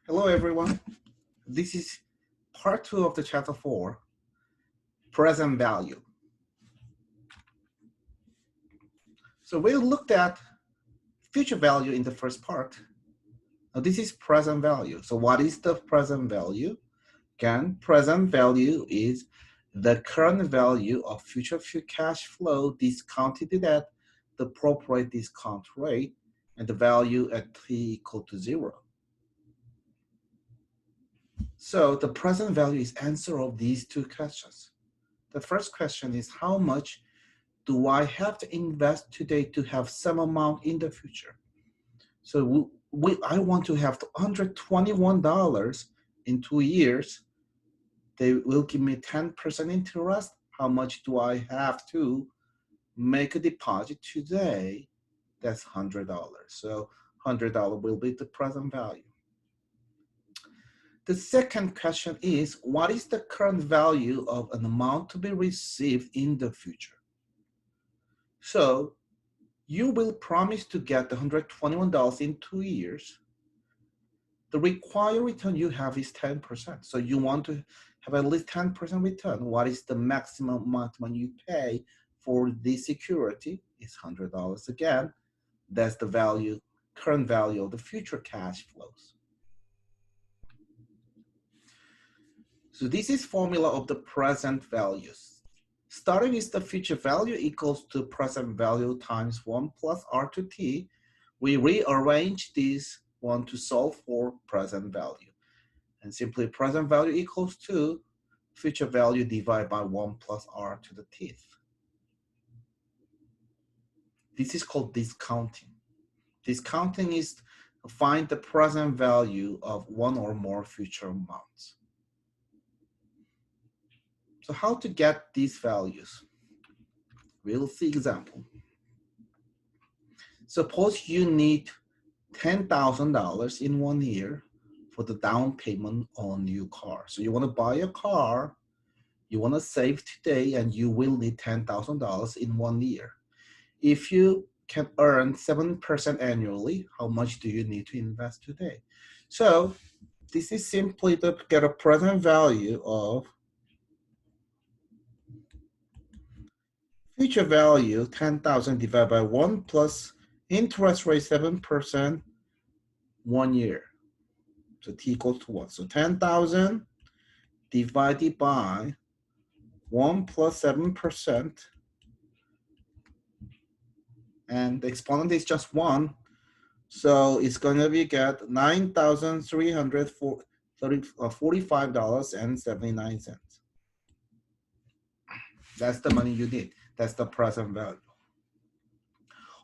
Hello, everyone. This is part 2 of the chapter 4, present value. So we looked at future value in the first part. Now this is present value. So what is the present value? Again, present value is the current value of future cash flow discounted at the appropriate discount rate and the value at t equal to 0. So the present value is answer of these two questions. The first question is how much do I have to invest today to have some amount in the future? So I want to have $121 in 2 years. They will give me 10% interest. How much do I have to make a deposit today? That's $100. So $100 will be the present value. The second question is, what is the current value of an amount to be received in the future? So you will promise to get the $121 in 2 years. The required return you have is 10%. So you want to have at least 10% return. What is the maximum amount when you pay for this security? It's $100 again. That's the value, current value of the future cash flows. So this is formula of the present values. Starting is the future value equals to present value times 1 plus R to T. We rearrange this one to solve for present value. And simply present value equals to future value divided by 1 plus R to the T. This is called discounting. Discounting is to find the present value of one or more future amounts. So how to get these values? We'll see example. Suppose you need $10,000 in 1 year for the down payment on a new car. So you want to buy a car, you want to save today, and you will need $10,000 in 1 year. If you can earn 7% annually, how much do you need to invest today? So this is simply to get a present value of future value 10,000 divided by 1 plus interest rate 7% 1 year. So t equals to what? So 10,000 divided by 1 plus 7%, and the exponent is just 1. So it's going to be get $9,345.79. That's the money you need. That's the present value.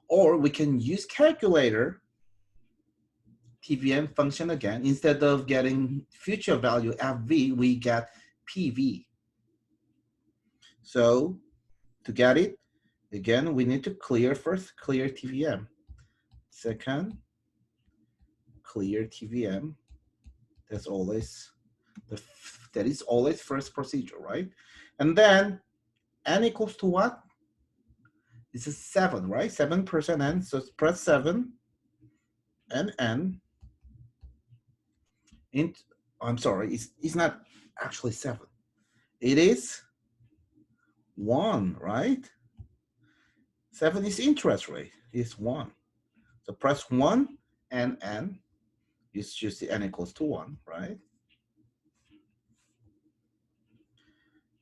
Or we can use calculator, TVM function again. Instead of getting future value FV, we get PV. So to get it, again, we need to clear first, clear TVM. Second, clear TVM. That is always first procedure, right? And then n equals to what? This is 7, right? 7% n, so press 7 and n. I'm sorry, it's not actually 7. It is 1, right? 7 is interest rate, it's 1. So press 1 and n. You just the n equals to 1, right?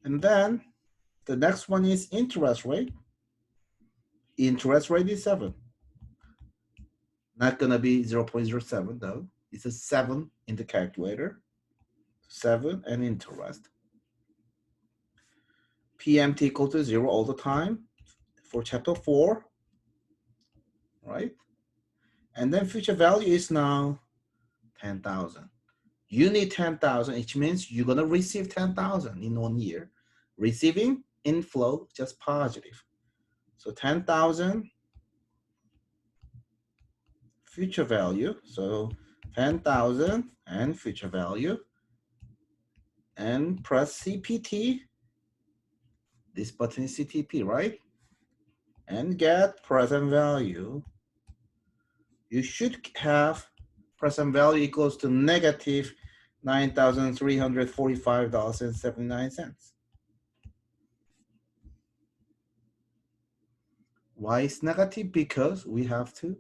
And then the next one is interest rate. Interest rate is 7. Not gonna be 0.07 though. It's a 7 in the calculator. 7 and interest. PMT equal to 0 all the time for chapter 4, right? And then future value is now 10,000. You need 10,000, which means you're gonna receive 10,000 in 1 year. Receiving inflow just positive. So 10,000 future value. So 10,000 and future value. And press CPT. This button is CTP, right? And get present value. You should have present value equals to negative $9,345.79. Why is negative? Because we have to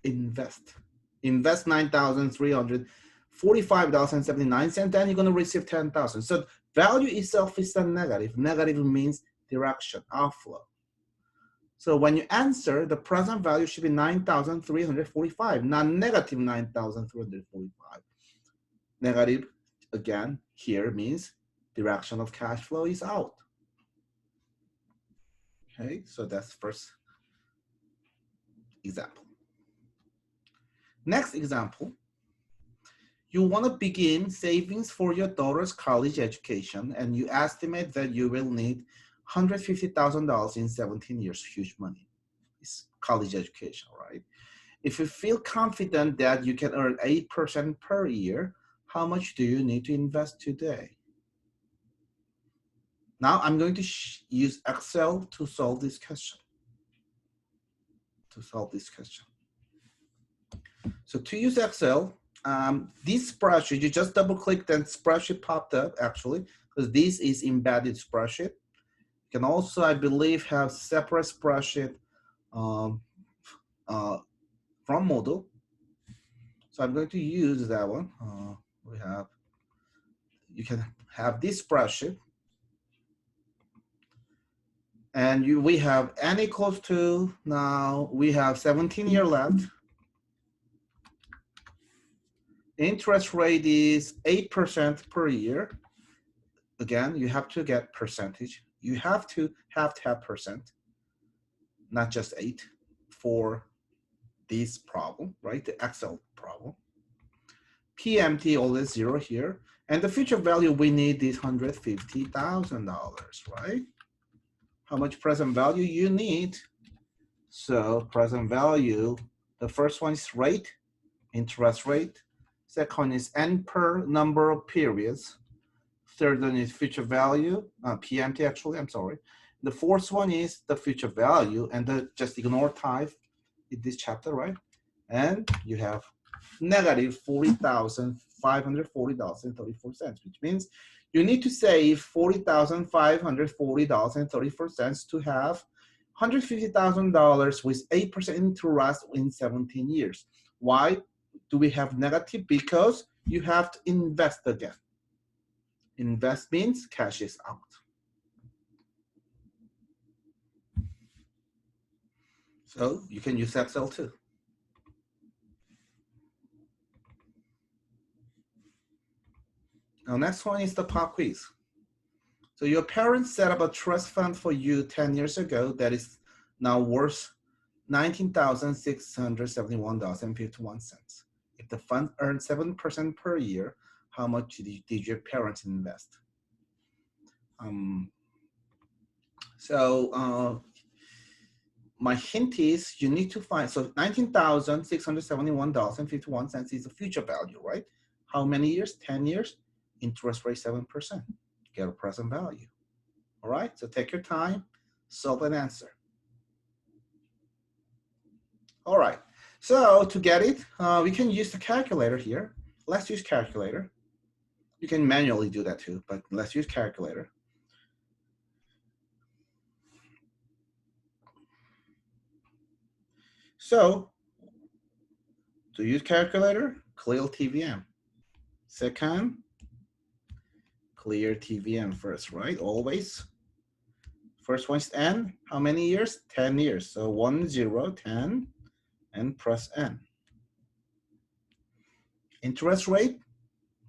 invest. Invest $9,345.79, then you're going to receive 10,000. So value itself is a negative. Negative means direction, outflow. So when you answer, the present value should be 9,345, not negative 9,345. Negative, again, here means direction of cash flow is out. Okay, so that's first example. Next example, you want to begin savings for your daughter's college education, and you estimate that you will need $150,000 in 17 years. Huge money. It's college education, right? If you feel confident that you can earn 8% per year, how much do you need to invest today? Now I'm going to use Excel to solve this question. So to use Excel, this spreadsheet, you just double click, then spreadsheet popped up actually, because this is embedded spreadsheet. You can also, I believe, have separate spreadsheet from Moodle. So I'm going to use that one. You can have this spreadsheet. And we have n equals to, now we have 17 years left. Interest rate is 8% per year. Again, you have to get percentage. You have to have percent, not just 8 for this problem, right? The Excel problem. PMT always 0 here. And the future value we need is $150,000, right? How much present value you need? So present value, the first one is rate, interest rate. Second is n per number of periods. Third one is future value, PMT actually, I'm sorry. The fourth one is the future value, and just ignore type in this chapter, right? And you have negative $40,540.34, which means you need to save $40,540.34 to have $150,000 with 8% interest in 17 years. Why do we have negative? Because you have to invest again. Invest means cash is out. So you can use Excel too. Now next one is the pop quiz. So your parents set up a trust fund for you 10 years ago that is now worth $19,671.51. If the fund earned 7% per year, how much did your parents invest? My hint is you need to find, so $19,671.51 is the future value, right? How many years? 10 years, interest rate 7%. Get a present value. All right, so take your time, solve an answer. All right, so to get it, we can use the calculator here. Let's use calculator. You can manually do that too, but let's use calculator. So to use calculator, clear TVM. Second, clear TVM first, right? Always. First one is n. How many years? 10 years. So 1, 0, 10, and press n. Interest rate,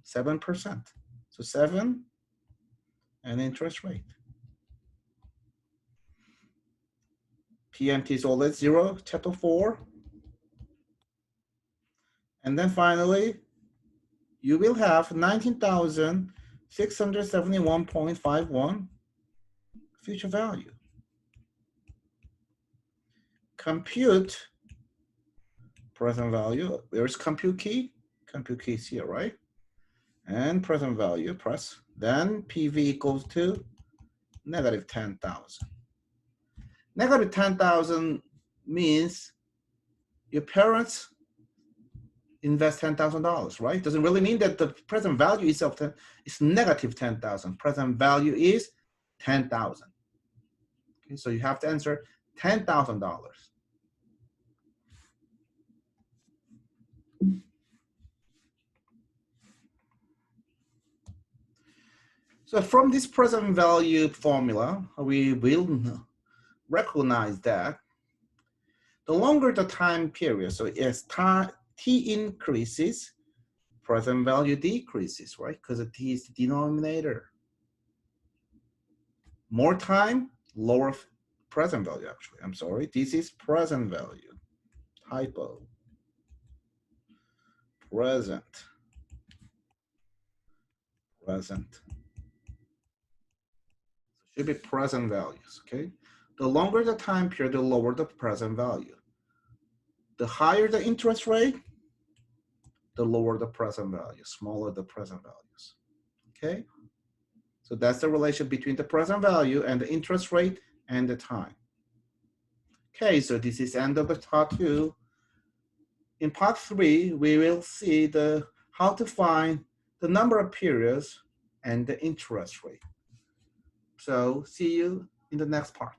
7%. So 7 and interest rate. PMT is always 0, chapter 4. And then finally, you will have 19,671.51 future value. Compute present value. There's compute key. Compute key is here, right? And present value, press. Then PV equals to negative 10,000. Negative 10,000 means your parents invest $10,000, right? Doesn't really mean that the present value itself is negative 10,000. Present value is 10,000. Okay, so you have to answer $10,000. So from this present value formula, we will recognize that the longer the time period, so as t increases, present value decreases, right? Because t is the denominator. More time, lower present value, actually. I'm sorry, this is present value. Typo. Present. Should be present values, okay? The longer the time period, the lower the present value. The higher the interest rate, the lower the present value, smaller the present values, okay? So that's the relation between the present value and the interest rate and the time. Okay, so this is end of the part 2. In part 3, we will see how to find the number of periods and the interest rate. So see you in the next part.